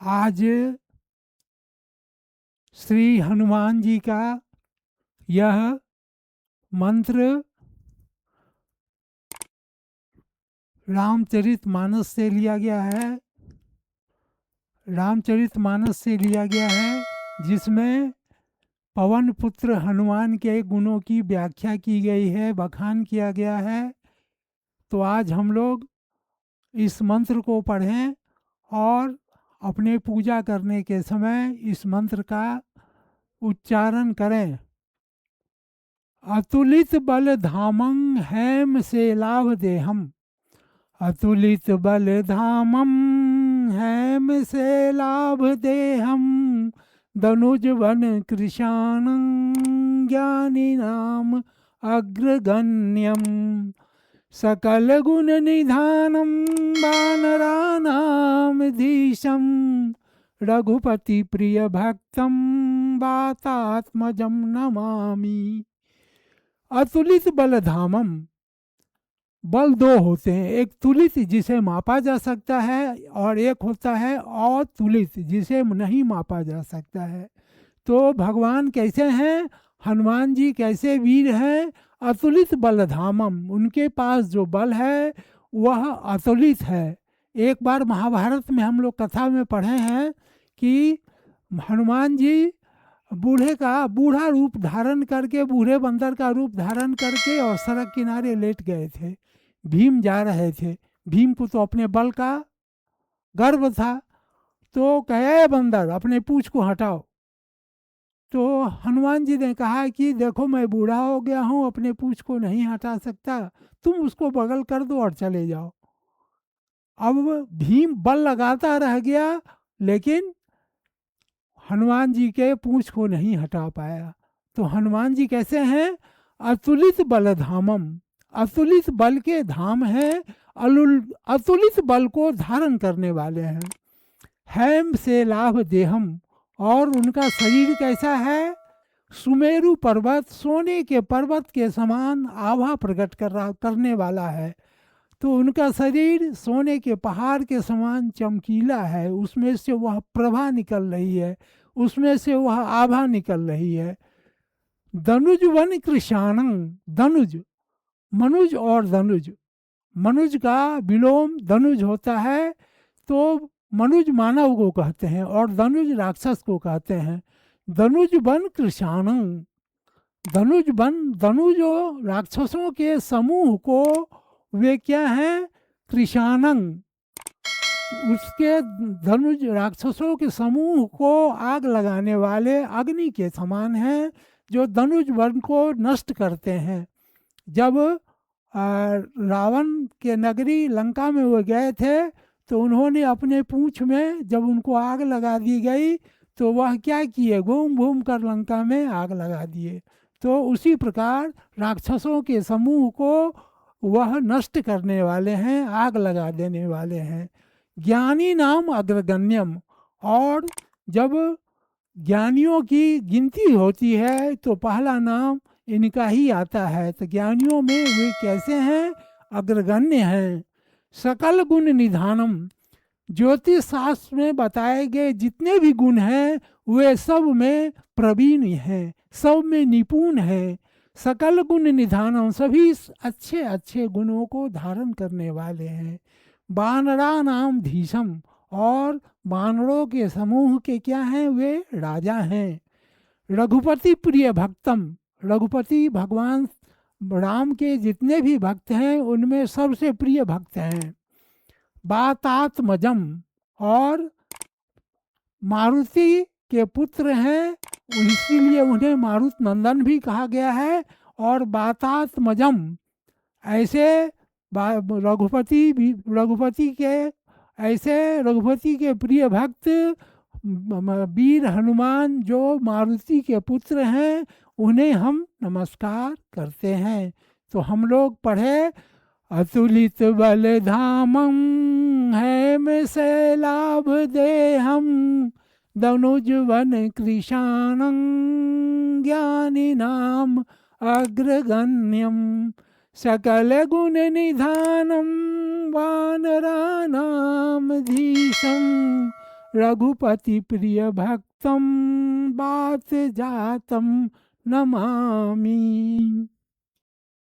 आज श्री हनुमान जी का यह मंत्र रामचरितमानस से लिया गया है। रामचरितमानस से लिया गया है जिसमें पवन पुत्र हनुमान के गुणों की व्याख्या की गई है, बखान किया गया है। तो आज हम लोग इस मंत्र को पढ़ें और अपने पूजा करने के समय इस मंत्र का उच्चारण करें। अतुलित बल धामं हैम से लाभ देहम। अतुलित बल धामं हैम से लाभ देहम। धनुज वन कृशानं ज्ञानी नाम अग्रगण्यम। सकल गुण निधानम वानराणाम धीशम। रघुपति प्रिय भक्तम वातात्मजम नमामि। अतुलित बल धामम, बल दो होते हैं, एक तुलित जिसे मापा जा सकता है और एक होता है अतुलित जिसे नहीं मापा जा सकता है। तो भगवान कैसे हैं, हनुमान जी कैसे वीर हैं। अतुलित बल धामम, उनके पास जो बल है वह अतुलित है। एक बार महाभारत में हम लोग कथा में पढ़े हैं कि हनुमान जी बूढ़ा रूप धारण करके, बूढ़े बंदर का रूप धारण करके और सड़क किनारे लेट गए थे। भीम जा रहे थे। भीम को तो अपने बल का गर्व था, तो कहे बंदर अपने पूंछ को हटाओ। तो हनुमान जी ने कहा कि देखो मैं बूढ़ा हो गया हूँ, अपने पूंछ को नहीं हटा सकता, तुम उसको बगल कर दो और चले जाओ। अब भीम बल लगाता रह गया लेकिन हनुमान जी के पूंछ को नहीं हटा पाया। तो हनुमान जी कैसे हैं, अतुलित बल धामम, अतुलित बल के धाम हैं, अतुलित बल को धारण करने वाले हैं। हैम से लाभ देहम, और उनका शरीर कैसा है, सुमेरु पर्वत, सोने के पर्वत के समान आभा प्रकट करने वाला है। तो उनका शरीर सोने के पहाड़ के समान चमकीला है, उसमें से वह प्रभा निकल रही है, उसमें से वह आभा निकल रही है। धनुज वन कृशानं, धनुज मनुज और धनुज, मनुज का विलोम धनुज होता है, तो मनुज मानव को कहते हैं और धनुज राक्षस को कहते हैं। धनुज बन कृशानं, धनुज बन, धनुज राक्षसों के समूह को वे क्या हैं, कृशानं, उसके धनुज राक्षसों के समूह को आग लगाने वाले अग्नि के समान हैं, जो धनुज वन को नष्ट करते हैं। जब रावण के नगरी लंका में वो गए थे तो उन्होंने अपने पूंछ में जब उनको आग लगा दी गई तो वह क्या किए, घूम घूम कर लंका में आग लगा दिए। तो उसी प्रकार राक्षसों के समूह को वह नष्ट करने वाले हैं, आग लगा देने वाले हैं। ज्ञानी नाम अग्रगण्यम, और जब ज्ञानियों की गिनती होती है तो पहला नाम इनका ही आता है। तो ज्ञानियों में वे कैसे हैं, अग्रगण्य हैं। सकल गुण निधानम, ज्योतिष शास्त्र में बताए गए जितने भी गुण हैं वे सब में प्रवीण हैं, सब में निपुण हैं। सकल गुण निधानम, सभी अच्छे अच्छे गुणों को धारण करने वाले हैं। वानरा नाम धीशम, और वानरों के समूह के क्या हैं, वे राजा हैं। रघुपति प्रिय भक्तम, रघुपति भगवान राम के जितने भी भक्त हैं उनमें सबसे प्रिय भक्त हैं। वातात्मजम, और मारुति के पुत्र हैं, इसीलिए उन्हें मारुत नंदन भी कहा गया है। और वातात्मजम, ऐसे रघुपति के प्रिय भक्त वीर हनुमान जो मारुति के पुत्र हैं उन्हें हम नमस्कार करते हैं। तो हम लोग पढ़े, अतुलित बल धामं हैम से लाभ देहम। धनुज वन कृशानं ज्ञानी नाम अग्रगण्यम। सकल गुण निधानम वानराणाम धीशम। रघुपति प्रिय भक्तम वात जातम नमामि।